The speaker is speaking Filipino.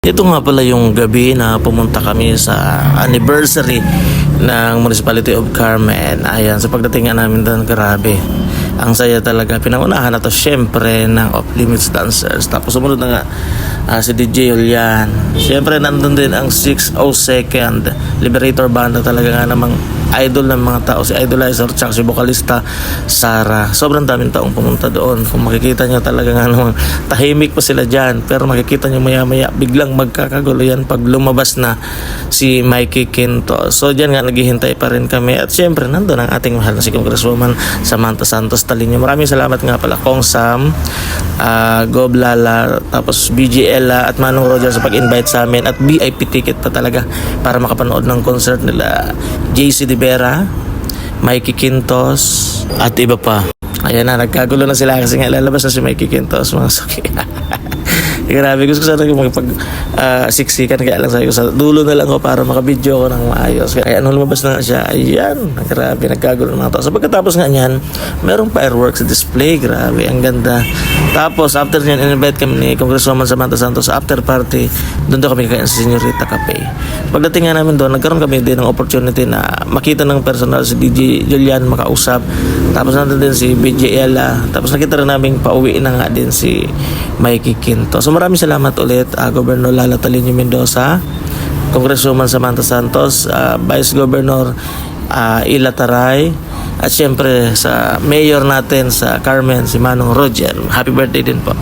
Ito nga pala yung gabi na pumunta kami sa anniversary ng Municipality of Carmen. Ayan, sa pagdating nga namin doon, grabe. Ang saya talaga. Pinangunahan na to syempre ng Off Limits Dancers. Tapos sumunod na nga si DJ Julian. Syempre nandun din ang 602nd Liberator Band na talaga nga namang idol ng mga tao, si Idolizer tsaka si vocalista Sarah. Sobrang daming taong pumunta doon. Kung makikita nyo talaga nga namang tahimik pa sila dyan, pero makikita nyo maya maya biglang magkakagulo yan pag lumabas na si Mikey Quinto. So dyan nga naghihintay pa rin kami, at syempre nandun ang ating mahal na si Congresswoman Samantha Santos Talinyo. Maraming salamat nga pala Kong Sam, Gob Lala, tapos BG Ella at Manong Roger sa pag-invite sa amin, at VIP ticket pa talaga para makapanood ng concert nila JC De Vera, Mikey Quintos at iba pa. Ayan na, nagkagulo na sila kasi nga lalabas na si Mikey Quintos, mga suki. Grabe, gusto ko sana magpag siksikan, kaya lang sabi ko sa dulo na lang ako para makabidyo ko ng maayos. Kaya anong lumabas na nga siya, ayan, grabe, nagkagulo ng mga tao. So pagkatapos nga niyan, merong fireworks display, grabe, ang ganda. Tapos after niyan, in-invite kami ni Congresswoman Samantha Santos sa after party. Doon daw kami kakain sa Señorita Cafe. Pagdating nga namin doon, nagkaroon kami din ng opportunity na makita ng personal si DJ Julian, makausap. Tapos nandun din si BJ Ella. Tapos nakita rin namin pauwi na nga din si Mikey Quinto. So maraming salamat ulit, Governor Lala Talinyo Mendoza, Congresswoman Samantha Santos, Vice Governor Ila Taray, at syempre sa Mayor natin sa Carmen, si Manong Roger. Happy birthday din po.